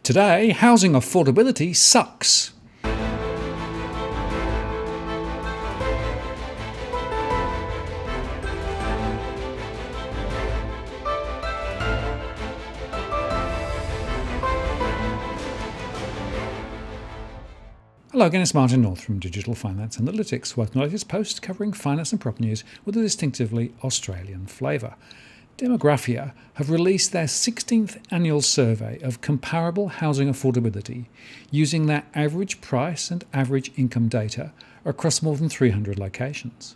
Today, housing affordability sucks. Hello again, it's Martin North from Digital Finance Analytics, with the latest post covering finance and property news with a distinctively Australian flavour. Demographia have released their 16th annual survey of comparable housing affordability using their average price and average income data across more than 300 locations.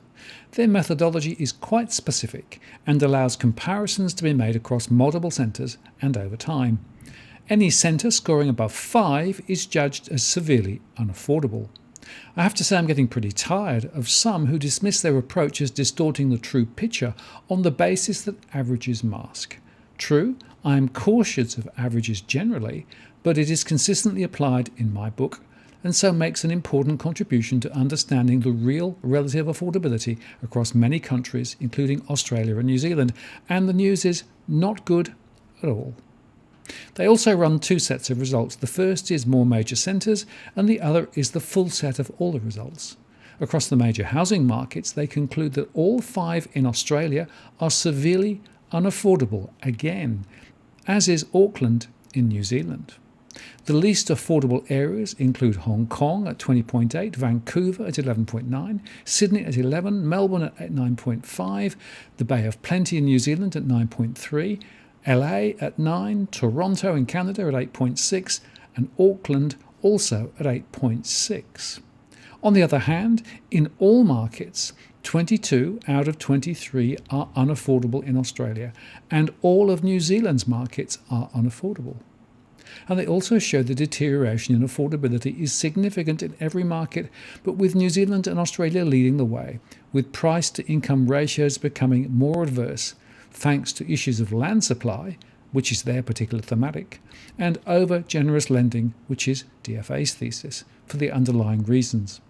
Their methodology is quite specific and allows comparisons to be made across multiple centres and over time. Any centre scoring above 5 is judged as severely unaffordable. I have to say I'm getting pretty tired of some who dismiss their approach as distorting the true picture on the basis that averages mask. True, I am cautious of averages generally, but it is consistently applied in my book and so makes an important contribution to understanding the real relative affordability across many countries, including Australia and New Zealand, and the news is not good at all. They also run two sets of results. The first is more major centres and the other is the full set of all the results. Across the major housing markets, they conclude that all 5 in Australia are severely unaffordable again, as is Auckland in New Zealand. The least affordable areas include Hong Kong at 20.8, Vancouver at 11.9, Sydney at 11, Melbourne at 9.5, the Bay of Plenty in New Zealand at 9.3, LA at 9, Toronto in Canada at 8.6 and Auckland also at 8.6. On the other hand, in all markets, 22 out of 23 are unaffordable in Australia and all of New Zealand's markets are unaffordable. And they also show the deterioration in affordability is significant in every market, but with New Zealand and Australia leading the way, with price to income ratios becoming more adverse, thanks to issues of land supply, which is their particular thematic, and over-generous lending, which is DFA's thesis, for the underlying reasons.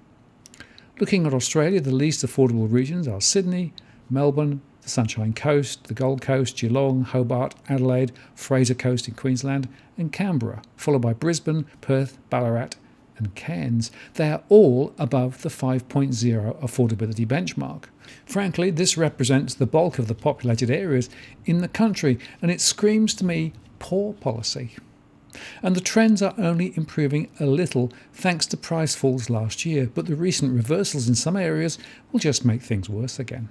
Looking at Australia, the least affordable regions are Sydney, Melbourne, the Sunshine Coast, the Gold Coast, Geelong, Hobart, Adelaide, Fraser Coast in Queensland, and Canberra, followed by Brisbane, Perth, Ballarat, and Cairns. They are all above the 5.0 affordability benchmark. Frankly, this represents the bulk of the populated areas in the country, and it screams to me poor policy. And the trends are only improving a little thanks to price falls last year, but the recent reversals in some areas will just make things worse again.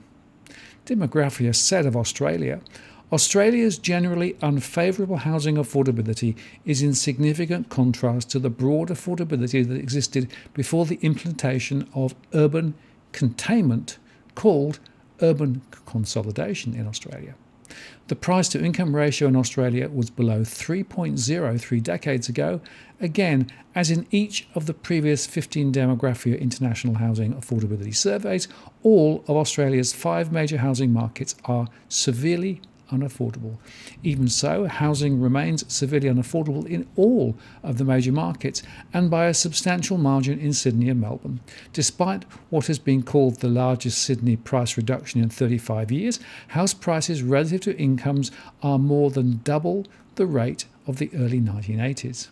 Demographia said of Australia's generally unfavourable housing affordability is in significant contrast to the broad affordability that existed before the implementation of urban containment called urban consolidation in Australia. The price-to-income ratio in Australia was below 3.0 3 decades ago, again, as in each of the previous 15 Demographia International Housing Affordability Surveys. All of Australia's 5 major housing markets are severely unaffordable. Even so, housing remains severely unaffordable in all of the major markets and by a substantial margin in Sydney and Melbourne. Despite what has been called the largest Sydney price reduction in 35 years, house prices relative to incomes are more than double the rate of the early 1980s.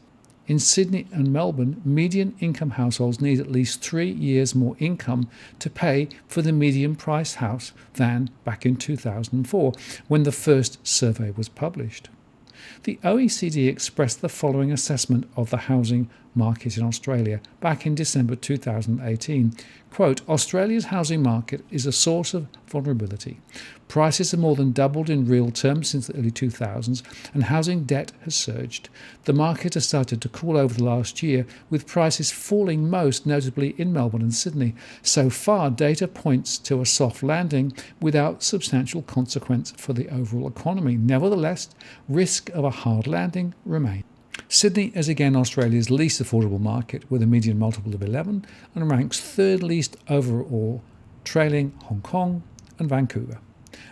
In Sydney and Melbourne, median income households need at least 3 years more income to pay for the median price house than back in 2004, when the first survey was published. The OECD expressed the following assessment of the housing market in Australia back in December 2018. Quote, Australia's housing market is a source of vulnerability. Prices have more than doubled in real terms since the early 2000s and housing debt has surged. The market has started to cool over the last year, with prices falling most notably in Melbourne and Sydney. So far, data points to a soft landing without substantial consequence for the overall economy. Nevertheless, risk of a hard landing remains. Sydney is again Australia's least affordable market with a median multiple of 11 and ranks third least overall, trailing Hong Kong and Vancouver.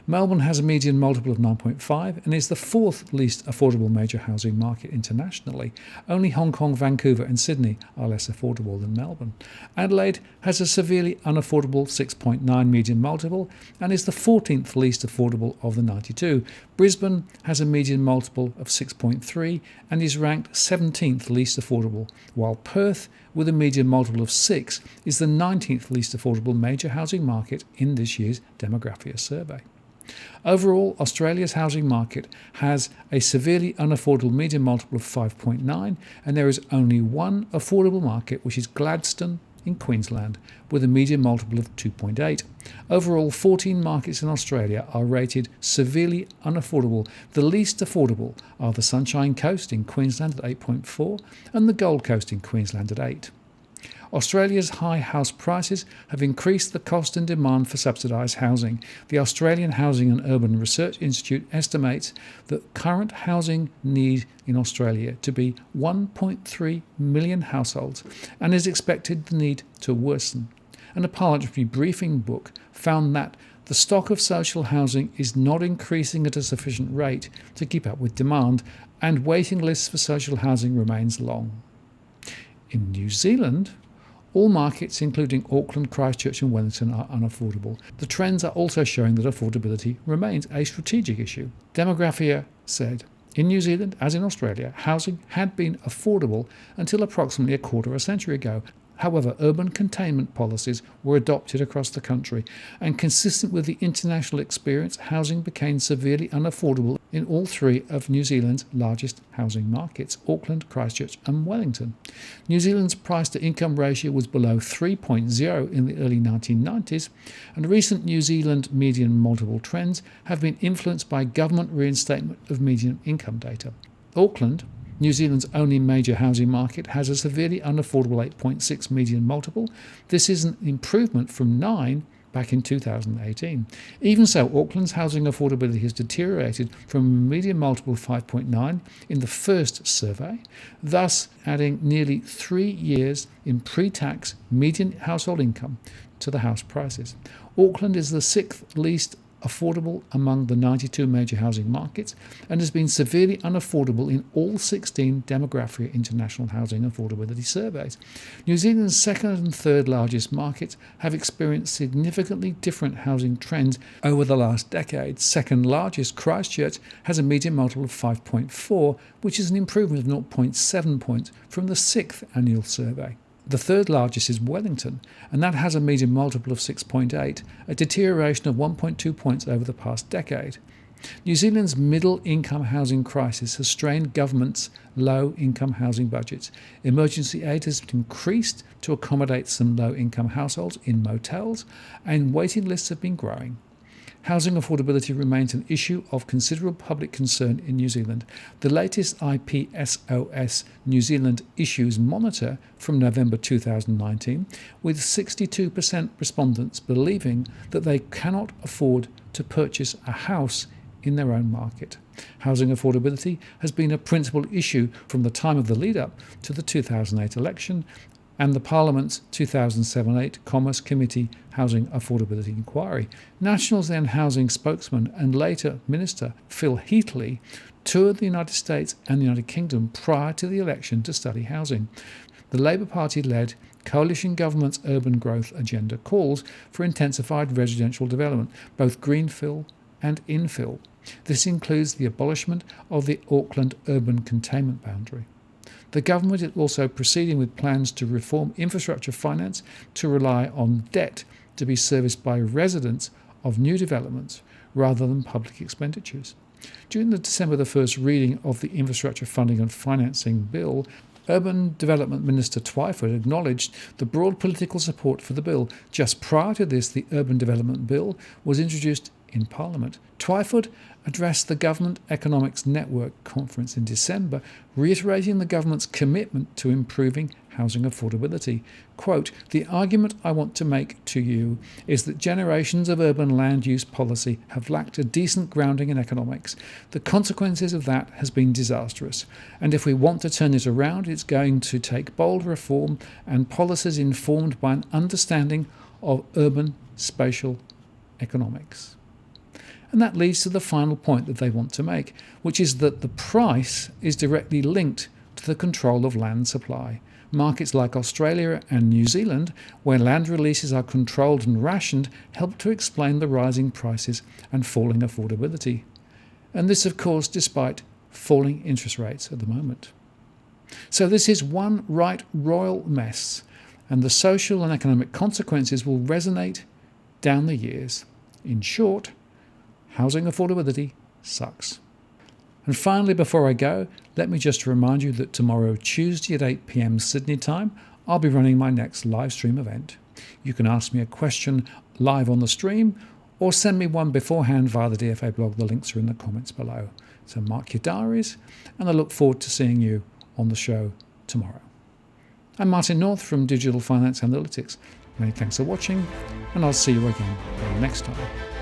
Melbourne has a median multiple of 9.5 and is the fourth least affordable major housing market internationally. Only Hong Kong, Vancouver and Sydney are less affordable than Melbourne. Adelaide has a severely unaffordable 6.9 median multiple and is the 14th least affordable of the 92. Brisbane has a median multiple of 6.3 and is ranked 17th least affordable, while Perth, with a median multiple of 6, is the 19th least affordable major housing market in this year's Demographia survey. Overall, Australia's housing market has a severely unaffordable median multiple of 5.9, and there is only one affordable market, which is Gladstone in Queensland, with a median multiple of 2.8. Overall, 14 markets in Australia are rated severely unaffordable. The least affordable are the Sunshine Coast in Queensland at 8.4 and the Gold Coast in Queensland at 8. Australia's high house prices have increased the cost and demand for subsidised housing. The Australian Housing and Urban Research Institute estimates that current housing need in Australia to be 1.3 million households and is expected the need to worsen. And a parliamentary briefing book found that the stock of social housing is not increasing at a sufficient rate to keep up with demand, and waiting lists for social housing remains long. In New Zealand, all markets, including Auckland, Christchurch and Wellington, are unaffordable. The trends are also showing that affordability remains a strategic issue. Demographia said, in New Zealand, as in Australia, housing had been affordable until approximately a quarter of a century ago. However, urban containment policies were adopted across the country, and consistent with the international experience, housing became severely unaffordable in all three of New Zealand's largest housing markets, Auckland, Christchurch and Wellington. New Zealand's price-to-income ratio was below 3.0 in the early 1990s, and recent New Zealand median multiple trends have been influenced by government reinstatement of median income data. Auckland, New Zealand's only major housing market, has a severely unaffordable 8.6 median multiple. This is an improvement from 9 back in 2018. Even so, Auckland's housing affordability has deteriorated from a median multiple of 5.9 in the first survey, thus adding nearly 3 years in pre-tax median household income to the house prices. Auckland is the 6th least affordable among the 92 major housing markets and has been severely unaffordable in all 16 Demographia international housing affordability surveys. New Zealand's second and third largest markets have experienced significantly different housing trends over the last decade. Second largest, Christchurch, has a median multiple of 5.4, which is an improvement of 0.7 points from the 6th annual survey. The third largest is Wellington, and that has a median multiple of 6.8, a deterioration of 1.2 points over the past decade. New Zealand's middle-income housing crisis has strained governments' low-income housing budgets. Emergency aid has been increased to accommodate some low-income households in motels, and waiting lists have been growing. Housing affordability remains an issue of considerable public concern in New Zealand. The latest IPSOS New Zealand Issues Monitor from November 2019, with 62% respondents believing that they cannot afford to purchase a house in their own market. Housing affordability has been a principal issue from the time of the lead-up to the 2008 election and the Parliament's 2007-8 Commerce Committee Housing Affordability Inquiry. Nationals then housing spokesman and later Minister Phil Heatley toured the United States and the United Kingdom prior to the election to study housing. The Labour Party-led coalition government's urban growth agenda calls for intensified residential development, both greenfill and infill. This includes the abolishment of the Auckland urban containment boundary. The government is also proceeding with plans to reform infrastructure finance to rely on debt to be serviced by residents of new developments rather than public expenditures. During the December 1st reading of the Infrastructure Funding and Financing Bill, Urban Development Minister Twyford acknowledged the broad political support for the bill. Just prior to this, the Urban Development Bill was introduced in Parliament. Twyford addressed the Government Economics Network conference in December, reiterating the government's commitment to improving housing affordability. Quote, "The argument I want to make to you is that generations of urban land use policy have lacked a decent grounding in economics. The consequences of that has been disastrous. And if we want to turn it around, it's going to take bold reform and policies informed by an understanding of urban spatial economics." And that leads to the final point that they want to make, which is that the price is directly linked to the control of land supply. Markets like Australia and New Zealand, where land releases are controlled and rationed, help to explain the rising prices and falling affordability. And this, of course, despite falling interest rates at the moment. So this is one right royal mess, and the social and economic consequences will resonate down the years. In short, housing affordability sucks. And finally, before I go, let me just remind you that tomorrow, Tuesday at 8 p.m. Sydney time, I'll be running my next live stream event. You can ask me a question live on the stream or send me one beforehand via the DFA blog. The links are in the comments below. So mark your diaries, and I look forward to seeing you on the show tomorrow. I'm Martin North from Digital Finance Analytics. Many thanks for watching, and I'll see you again next time.